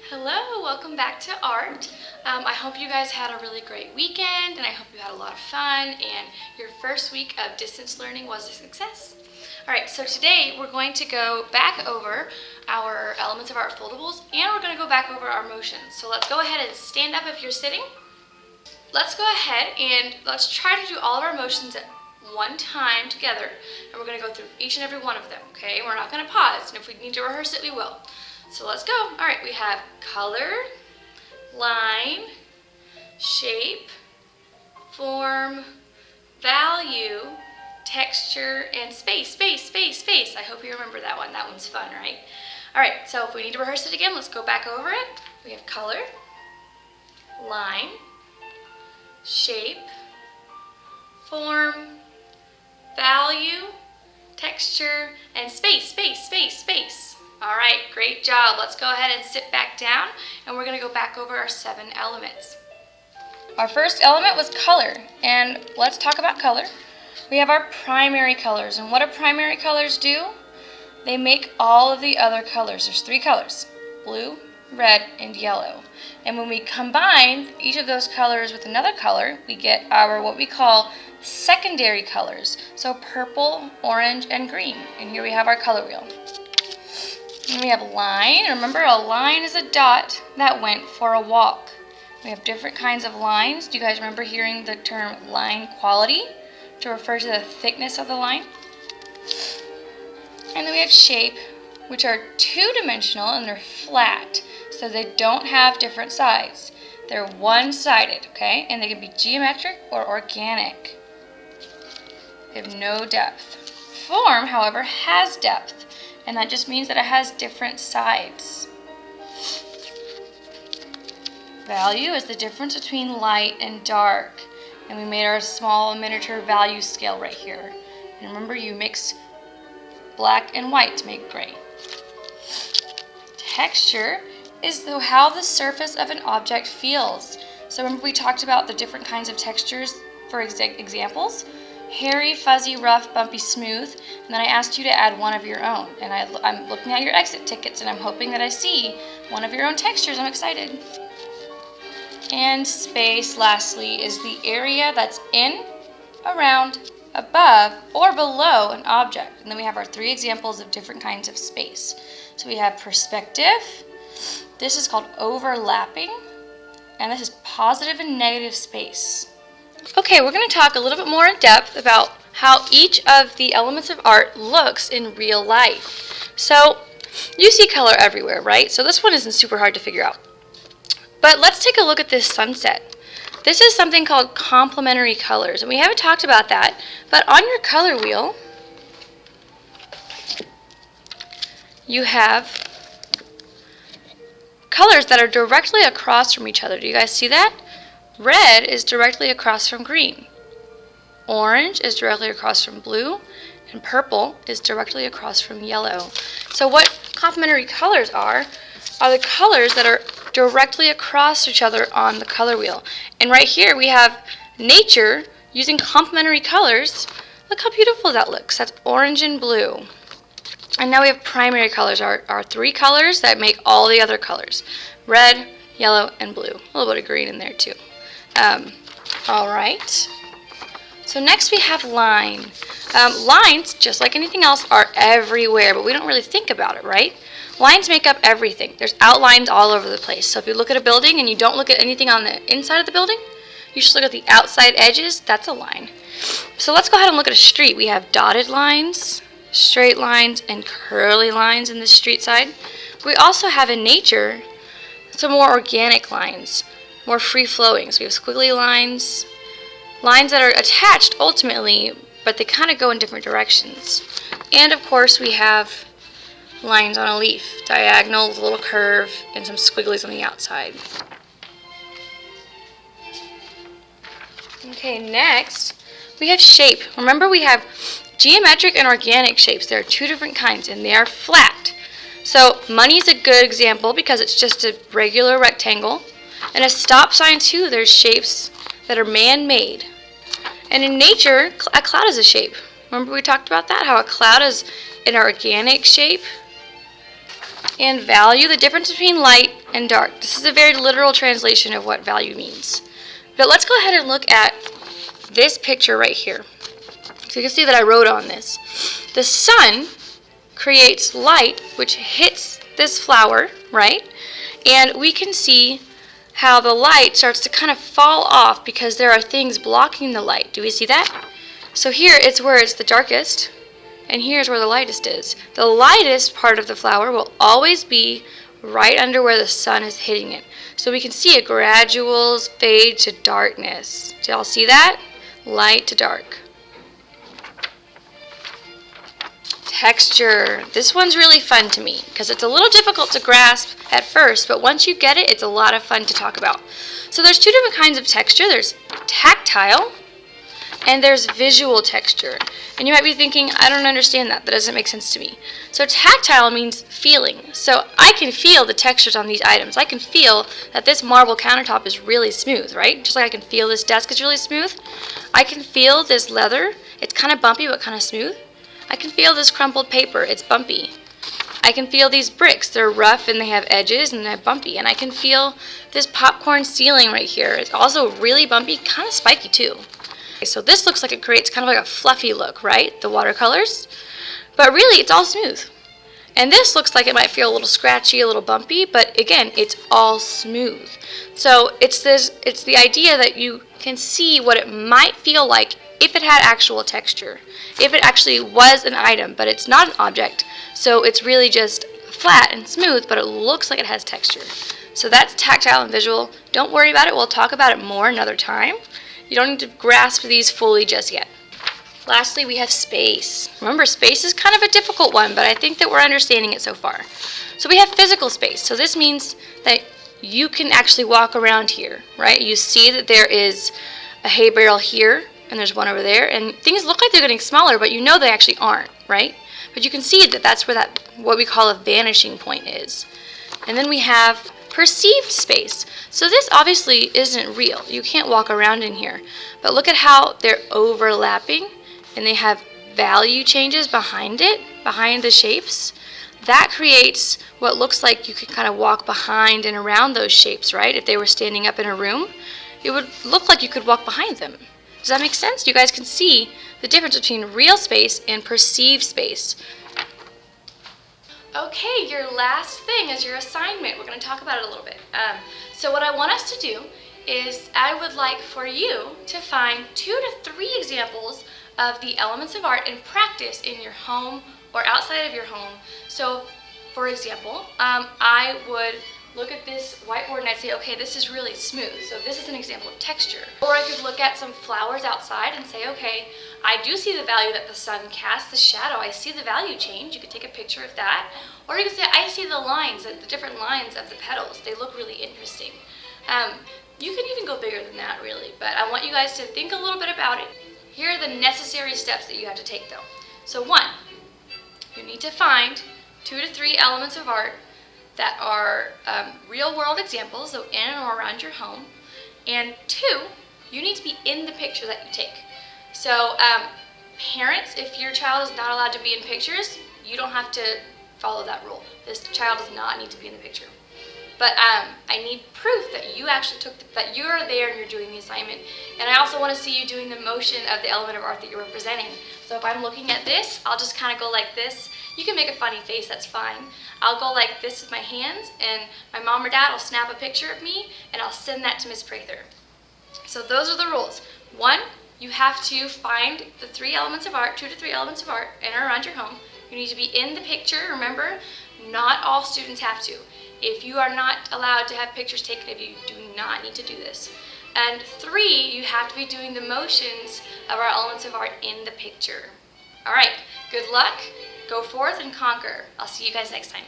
Hello, welcome back to art. I hope you guys had a really great weekend, and I hope you had a lot of fun, and your first week of distance learning was a success. Alright, so today we're going to go back over our elements of art foldables, and we're going to go back over our motions. So let's go ahead and stand up if you're sitting. Let's go ahead and let's try to do all of our motions at one time together, and we're going to go through each and every one of them, okay? We're not going to pause, and if we need to rehearse it, we will. So let's go. All right, we have color, line, shape, form, value, texture, and space. I hope you remember that one. That one's fun, right? All right, so if we need to rehearse it again, let's go back over it. We have color, line, shape, form, value, texture, and space. All right, great job. Let's go ahead and sit back down, and we're going to go back over our 7 elements. Our first element was color, and let's talk about color. We have our primary colors, and what do primary colors do? They make all of the other colors. There's 3 colors: blue, red, and yellow. And when we combine each of those colors with another color, we get our what we call secondary colors. So purple, orange, and green. And here we have our color wheel. And we have line. Remember, a line is a dot that went for a walk. We have different kinds of lines. Do you guys remember hearing the term line quality to refer to the thickness of the line? And then we have shape, which are 2-dimensional and they're flat, so they don't have different sides. They're one-sided, okay? And they can be geometric or organic. They have no depth. Form, however, has depth, and that just means that it has different sides. Value is the difference between light and dark, and we made our small miniature value scale right here. And remember, you mix black and white to make gray. Texture is how the surface of an object feels. So remember we talked about the different kinds of textures for examples? Hairy, fuzzy, rough, bumpy, smooth, and then I asked you to add one of your own. And I'm looking at your exit tickets, and I'm hoping that I see one of your own textures. I'm excited. And space, lastly, is the area that's in, around, above, or below an object. And then we have our 3 examples of different kinds of space. So we have perspective. This is called overlapping, and this is positive and negative space. Okay, we're going to talk a little bit more in depth about how each of the elements of art looks in real life. So you see color everywhere, right? So this one isn't super hard to figure out. But let's take a look at this sunset. This is something called complementary colors, and we haven't talked about that, but on your color wheel, you have colors that are directly across from each other. Do you guys see that? Red is directly across from green. Orange is directly across from blue, and purple is directly across from yellow. So what complementary colors are the colors that are directly across each other on the color wheel. And right here we have nature using complementary colors. Look how beautiful that looks. That's orange and blue. And now we have primary colors, our 3 colors that make all the other colors: red, yellow, and blue. A little bit of green in there too. All right. So next we have line. Lines, just like anything else, are everywhere, but we don't really think about it, right? Lines make up everything. There's outlines all over the place. So if you look at a building and you don't look at anything on the inside of the building, you just look at the outside edges, that's a line. So let's go ahead and look at a street. We have dotted lines, straight lines, and curly lines in the street side. We also have in nature some more organic lines, more free-flowing. So we have squiggly lines, lines that are attached ultimately, but they kind of go in different directions. And of course we have lines on a leaf, diagonal with a little curve and some squigglies on the outside. Okay, next we have shape. Remember, we have geometric and organic shapes. There are 2 different kinds, and they are flat. So money is a good example because it's just a regular rectangle. And a stop sign too, there's shapes that are man-made. And in nature, a cloud is a shape. Remember we talked about that, how a cloud is an organic shape? And value, the difference between light and dark. This is a very literal translation of what value means. But let's go ahead and look at this picture right here. So you can see that I wrote on this. The sun creates light which hits this flower, right? And we can see how the light starts to kind of fall off because there are things blocking the light. Do we see that? So here it's where it's the darkest, and here's where the lightest is. The lightest part of the flower will always be right under where the sun is hitting it. So we can see a gradual fade to darkness. Do y'all see that? Light to dark. Texture. This one's really fun to me because it's a little difficult to grasp at first, but once you get it, it's a lot of fun to talk about. So there's two different kinds of texture. There's tactile and there's visual texture. And you might be thinking, I don't understand that. That doesn't make sense to me. So tactile means feeling. So I can feel the textures on these items. I can feel that this marble countertop is really smooth, right? Just like I can feel this desk is really smooth. I can feel this leather. It's kind of bumpy but kind of smooth. I can feel this crumpled paper. It's bumpy. I can feel these bricks. They're rough and they have edges and they're bumpy. And I can feel this popcorn ceiling right here. It's also really bumpy, kind of spiky too. So this looks like it creates kind of like a fluffy look, right? The watercolors. But really, it's all smooth. And this looks like it might feel a little scratchy, a little bumpy, but again, it's all smooth. So it's the idea that you can see what it might feel like if it had actual texture. If it actually was an item, but it's not an object. So it's really just flat and smooth, but it looks like it has texture. So that's tactile and visual. Don't worry about it. We'll talk about it more another time. You don't need to grasp these fully just yet. Lastly, we have space. Remember, space is kind of a difficult one, but I think that we're understanding it so far. So we have physical space. So this means that you can actually walk around here, right? You see that there is a hay barrel here, and there's one over there, and things look like they're getting smaller, but you know they actually aren't, right? But you can see that that's where that, what we call a vanishing point is. And then we have perceived space. So this obviously isn't real. You can't walk around in here. But look at how they're overlapping and they have value changes behind it, behind the shapes. That creates what looks like you could kind of walk behind and around those shapes, right? If they were standing up in a room, it would look like you could walk behind them. Does that make sense? You guys can see the difference between real space and perceived space. Okay, your last thing is your assignment. We're going to talk about it a little bit. So what I want us to do is I would like for you to find 2 to 3 examples of the elements of art and practice in your home or outside of your home. So, for example, I would look at this whiteboard and I'd say, okay, this is really smooth. So this is an example of texture. Or I could look at some flowers outside and say, okay, I do see the value that the sun casts, the shadow. I see the value change. You could take a picture of that. Or you could say, I see the lines, the different lines of the petals. They look really interesting. You can even go bigger than that, really. But I want you guys to think a little bit about it. Here are the necessary steps that you have to take, though. So 1, you need to find 2 to 3 elements of art that are real-world examples, so in or around your home. And 2, you need to be in the picture that you take. So parents, if your child is not allowed to be in pictures, you don't have to follow that rule. This child does not need to be in the picture. But I need proof that you actually that you're there and you're doing the assignment. And I also want to see you doing the motion of the element of art that you're representing. So if I'm looking at this, I'll just kind of go like this. You can make a funny face, that's fine. I'll go like this with my hands, and my mom or dad will snap a picture of me, and I'll send that to Miss Prather. So those are the rules. 1, you have to find the 3 elements of art, 2 to 3 elements of art in or around your home. You need to be in the picture. Remember, not all students have to. If you are not allowed to have pictures taken of you, you do not need to do this. And 3, you have to be doing the motions of our elements of art in the picture. All right, good luck. Go forth and conquer. I'll see you guys next time.